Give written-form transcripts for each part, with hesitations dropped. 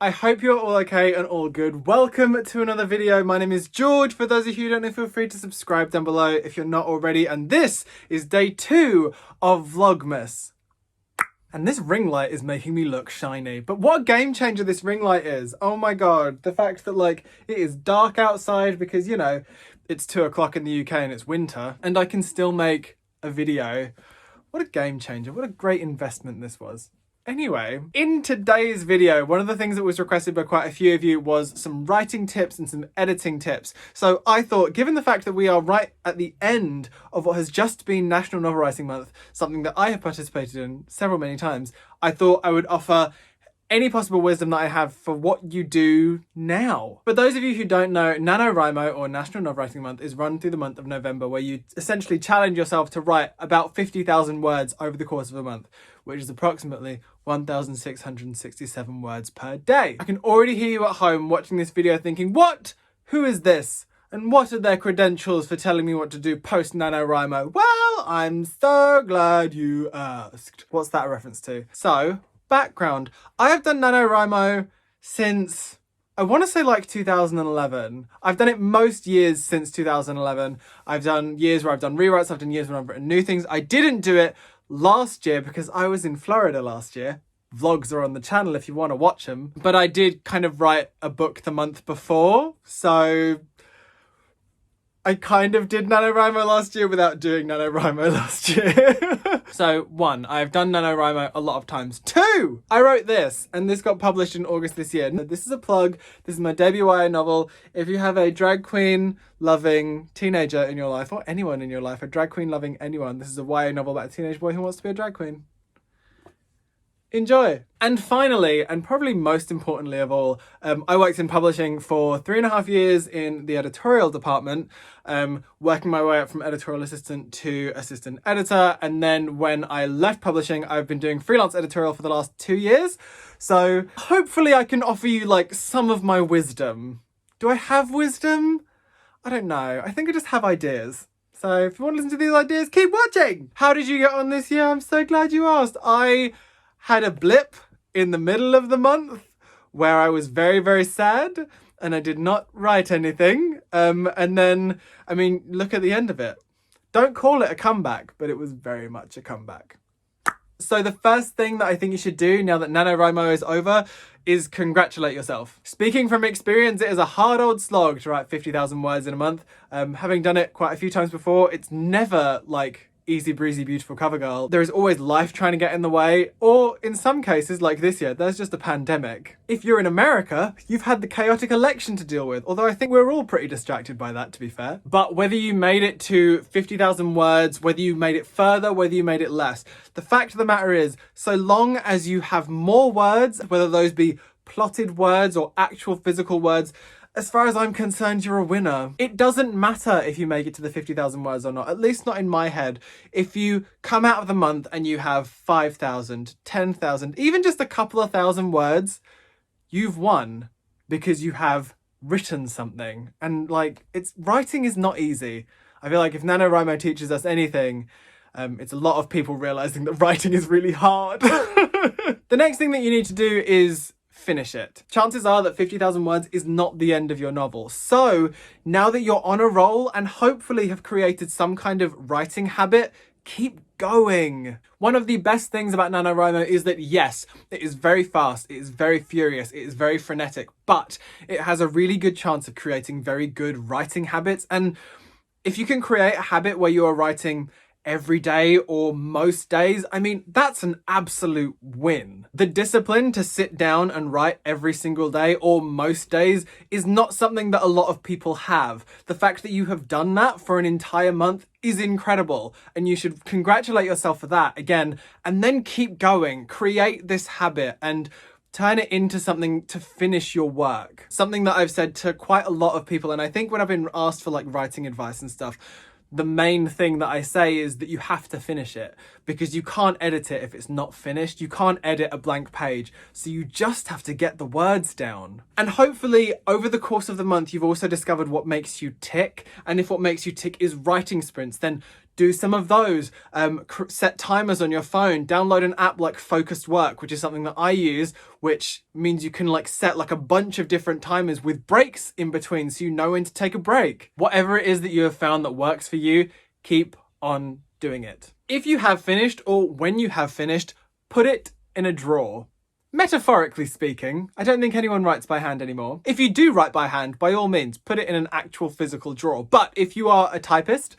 I hope you're all okay and all good. Welcome to another video. My name is George. For those of you who don't know, feel free to subscribe down below if you're not already. And this is day 2 of Vlogmas. And this ring light is making me look shiny. But what a game changer this ring light is. Oh my god. The fact that like it is dark outside because, you know, it's 2 o'clock in the UK and it's winter. And I can still make a video. What a game changer. What a great investment this was. Anyway, in today's video, one of the things that was requested by quite a few of you was some writing tips and some editing tips. So I thought, given the fact that we are right at the end of what has just been National Novel Writing Month, something that I have participated in many times, I thought I would offer any possible wisdom that I have for what you do now. For those of you who don't know, NaNoWriMo, or National Novel Writing Month, is run through the month of November, where you essentially challenge yourself to write about 50,000 words over the course of a month, which is approximately 1,667 words per day. I can already hear you at home watching this video thinking, what? Who is this? And what are their credentials for telling me what to do post NaNoWriMo? Well, I'm so glad you asked. What's that a reference to? So, background. I have done NaNoWriMo since, I want to say like 2011. I've done it most years since 2011. I've done years where I've done rewrites, I've done years when I've written new things. I didn't do it last year because I was in Florida last year. Vlogs are on the channel if you want to watch them. But I did kind of write a book the month before, so I kind of did NaNoWriMo last year without doing NaNoWriMo last year. So 1, I've done NaNoWriMo a lot of times. 2, I wrote this and this got published in August this year. This is a plug. This is my debut YA novel. If you have a drag queen loving teenager in your life, or anyone in your life, a drag queen loving anyone, this is a YA novel about a teenage boy who wants to be a drag queen. Enjoy. And finally, and probably most importantly of all, I worked in publishing for 3.5 years in the editorial department, working my way up from editorial assistant to assistant editor. And then when I left publishing, I've been doing freelance editorial for the last 2 years. So hopefully I can offer you like some of my wisdom. Do I have wisdom? I don't know. I think I just have ideas. So if you want to listen to these ideas, keep watching. How did you get on this year? I'm so glad you asked. I had a blip in the middle of the month where I was very, very sad and I did not write anything. And then, I mean, look at the end of it. Don't call it a comeback, but it was very much a comeback. So the first thing that I think you should do now that NaNoWriMo is over is congratulate yourself. Speaking from experience, it is a hard old slog to write 50,000 words in a month. Having done it quite a few times before, it's never like easy breezy beautiful cover girl. There is always life trying to get in the way, or in some cases like this year, there's just a pandemic. If you're in America, you've had the chaotic election to deal with, although I think we're all pretty distracted by that, to be fair. But whether you made it to 50,000 words, whether you made it further, whether you made it less, the fact of the matter is, so long as you have more words, whether those be plotted words or actual physical words, as far as I'm concerned, you're a winner. It doesn't matter if you make it to the 50,000 words or not, at least not in my head. If you come out of the month and you have 5,000, 10,000, even just a couple of thousand words, you've won because you have written something. And like, writing is not easy. I feel like if NaNoWriMo teaches us anything, it's a lot of people realizing that writing is really hard. The next thing that you need to do is finish it. Chances are that 50,000 words is not the end of your novel. So now that you're on a roll and hopefully have created some kind of writing habit, keep going. One of the best things about NaNoWriMo is that yes, it is very fast, it is very furious, it is very frenetic, but it has a really good chance of creating very good writing habits. And if you can create a habit where you are writing every day or most days, I mean, that's an absolute win. The discipline to sit down and write every single day or most days is not something that a lot of people have. The fact that you have done that for an entire month is incredible, and you should congratulate yourself for that again, and then keep going. Create this habit and turn it into something to finish your work. Something that I've said to quite a lot of people, and I think when I've been asked for like writing advice and stuff, the main thing that I say is that you have to finish it, because you can't edit it if it's not finished. You can't edit a blank page. So you just have to get the words down. And hopefully over the course of the month, you've also discovered what makes you tick. And if what makes you tick is writing sprints, then do some of those. Set timers on your phone, download an app like Focused Work, which is something that I use, which means you can like set like a bunch of different timers with breaks in between so you know when to take a break. Whatever it is that you have found that works for you, keep on doing it. If you have finished, or when you have finished, put it in a drawer. Metaphorically speaking, I don't think anyone writes by hand anymore. If you do write by hand, by all means, put it in an actual physical drawer. But if you are a typist,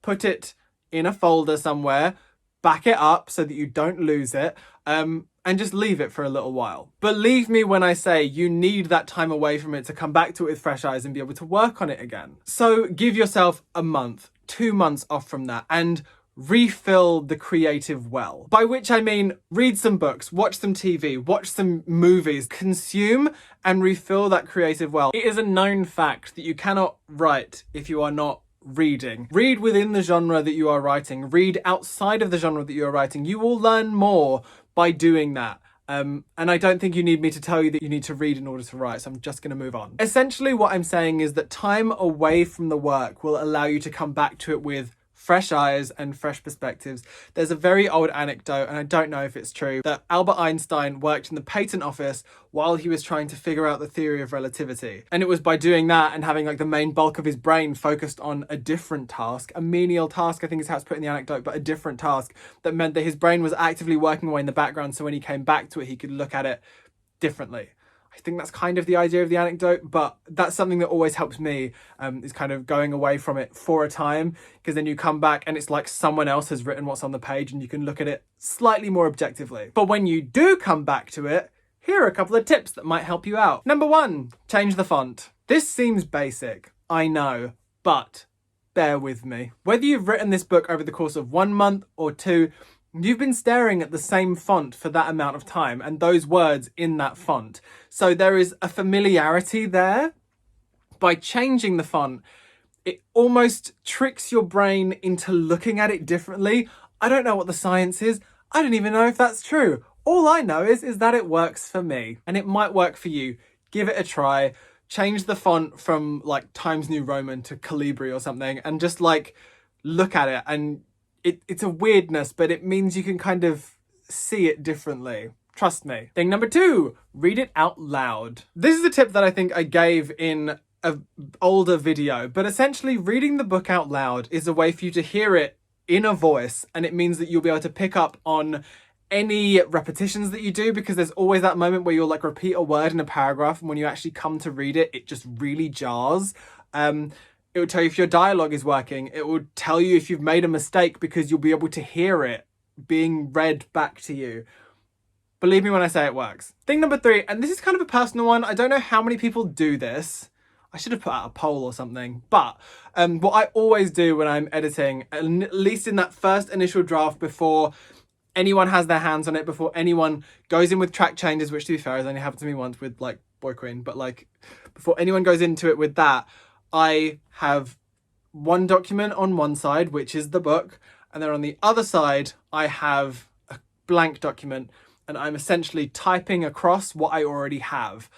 put it in a folder somewhere, back it up so that you don't lose it, and just leave it for a little while. Believe me when I say you need that time away from it to come back to it with fresh eyes and be able to work on it again. So give yourself a month, 2 months off from that, and refill the creative well. By which I mean read some books, watch some TV, watch some movies, consume and refill that creative well. It is a known fact that you cannot write if you are not reading. Read within the genre that you are writing. Read outside of the genre that you are writing. You will learn more by doing that. And I don't think you need me to tell you that you need to read in order to write, so I'm just going to move on. Essentially what I'm saying is that time away from the work will allow you to come back to it with fresh eyes and fresh perspectives. There's a very old anecdote, and I don't know if it's true, that Albert Einstein worked in the patent office while he was trying to figure out the theory of relativity. And it was by doing that and having like the main bulk of his brain focused on a different task, a menial task, I think is how it's put in the anecdote, but a different task that meant that his brain was actively working away in the background, so when he came back to it, he could look at it differently. I think that's kind of the idea of the anecdote, but that's something that always helps me, is kind of going away from it for a time, because then you come back and it's like someone else has written what's on the page and you can look at it slightly more objectively. But when you do come back to it, here are a couple of tips that might help you out. Number 1, change the font. This seems basic, I know, but bear with me. Whether you've written this book over the course of 1 month or 2, you've been staring at the same font for that amount of time and those words in that font. So there is a familiarity there. By changing the font, it almost tricks your brain into looking at it differently. I don't know what the science is. I don't even know if that's true. All I know is that it works for me, and it might work for you. Give it a try. Change the font from like Times New Roman to Calibri or something, and just like look at it, and it's a weirdness, but it means you can kind of see it differently. Trust me. Thing number 2, read it out loud. This is a tip that I think I gave in an older video, but essentially reading the book out loud is a way for you to hear it in a voice, and it means that you'll be able to pick up on any repetitions that you do, because there's always that moment where you'll like repeat a word in a paragraph, and when you actually come to read it, it just really jars. It will tell you if your dialogue is working. It will tell you if you've made a mistake, because you'll be able to hear it being read back to you. Believe me when I say it works. Thing number 3, and this is kind of a personal one. I don't know how many people do this. I should have put out a poll or something. But what I always do when I'm editing, at least in that first initial draft before anyone has their hands on it, before anyone goes in with track changes, which to be fair has only happened to me once with like Boy Queen, but like before anyone goes into it with that, I have one document on one side, which is the book, and then on the other side, I have a blank document, and I'm essentially typing across what I already have.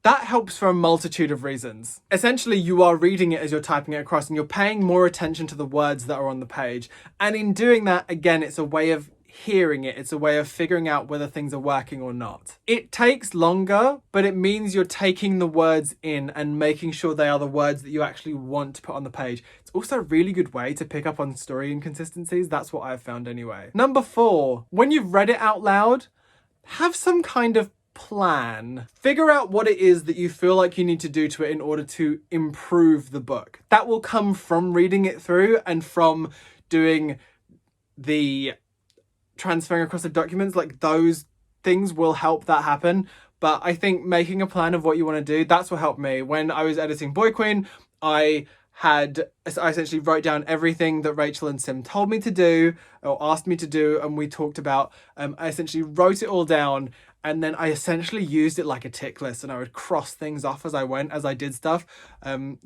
That helps for a multitude of reasons. Essentially, you are reading it as you're typing it across, and you're paying more attention to the words that are on the page. And in doing that, again, it's a way of hearing it. It's a way of figuring out whether things are working or not. It takes longer, but it means you're taking the words in and making sure they are the words that you actually want to put on the page. It's also a really good way to pick up on story inconsistencies. That's what I've found anyway. Number 4, when you've read it out loud, have some kind of plan. Figure out what it is that you feel like you need to do to it in order to improve the book. That will come from reading it through and from doing the transferring across the documents. Like those things will help that happen. But I think making a plan of what you want to do, that's what helped me. When I was editing Boy Queen, I essentially wrote down everything that Rachel and Sim told me to do or asked me to do, and we talked about. I essentially wrote it all down, and then I essentially used it like a tick list, and I would cross things off as I went, as I did stuff.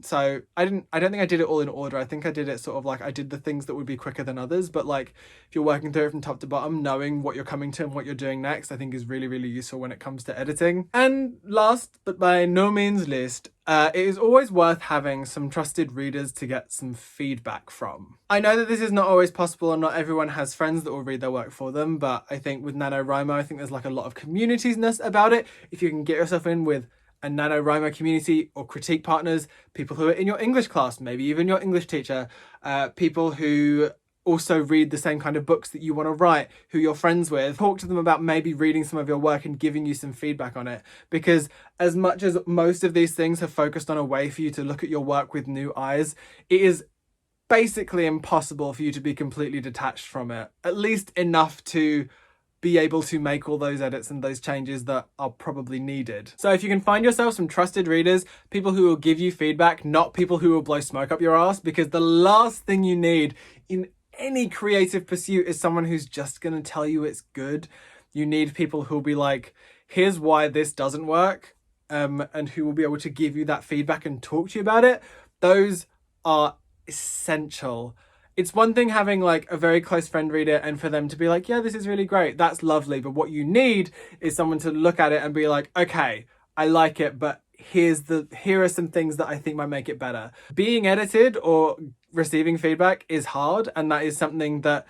So I don't think I did it all in order. I think I did it sort of like I did the things that would be quicker than others. But like if you're working through it from top to bottom, knowing what you're coming to and what you're doing next, I think is really, really useful when it comes to editing. And last but by no means least, it is always worth having some trusted readers to get some feedback from. I know that this is not always possible and not everyone has friends that will read their work for them, but I think with NaNoWriMo, I think there's like a lot of community-ness about it. If you can get yourself in with a NaNoWriMo community or critique partners, people who are in your English class, maybe even your English teacher, people who also read the same kind of books that you want to write, who you're friends with, talk to them about maybe reading some of your work and giving you some feedback on it. Because as much as most of these things have focused on a way for you to look at your work with new eyes, it is basically impossible for you to be completely detached from it, at least enough to be able to make all those edits and those changes that are probably needed. So if you can find yourself some trusted readers, people who will give you feedback, not people who will blow smoke up your ass, because the last thing you need in any creative pursuit is someone who's just going to tell you it's good. You need people who'll be like, here's why this doesn't work, and who will be able to give you that feedback and talk to you about it. Those are essential. It's one thing having like a very close friend read it and for them to be like, yeah, this is really great. That's lovely. But what you need is someone to look at it and be like, okay, I like it, but here are some things that I think might make it better. Being edited or receiving feedback is hard, and that is something that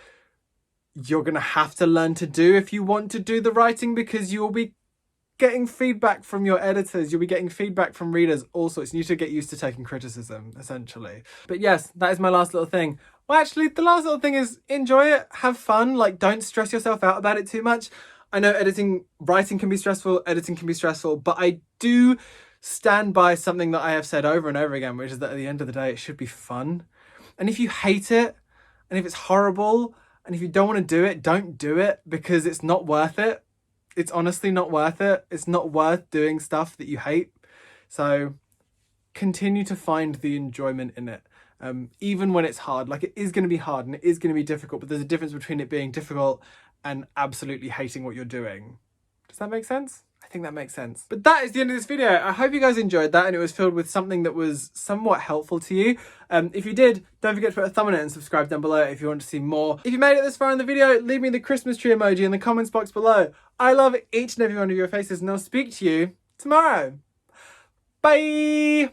you're going to have to learn to do if you want to do the writing, because you will be getting feedback from your editors, you'll be getting feedback from readers, all sorts. You need to get used to taking criticism, essentially. But yes, that is my last little thing. Well, actually, the last little thing is enjoy it, have fun, like don't stress yourself out about it too much. I know writing can be stressful, editing can be stressful, but I do stand by something that I have said over and over again, which is that at the end of the day, it should be fun. And if you hate it, and if it's horrible, and if you don't want to do it, don't do it, because it's not worth it. It's honestly not worth it. It's not worth doing stuff that you hate. So continue to find the enjoyment in it. Even when it's hard, like it is going to be hard and it is going to be difficult, but there's a difference between it being difficult and absolutely hating what you're doing. Does that make sense? I think that makes sense. But that is the end of this video. I hope you guys enjoyed that and it was filled with something that was somewhat helpful to you. If you did, don't forget to put a thumb on it and subscribe down below if you want to see more. If you made it this far in the video, leave me the Christmas tree emoji in the comments box below. I love each and every one of your faces and I'll speak to you tomorrow. Bye!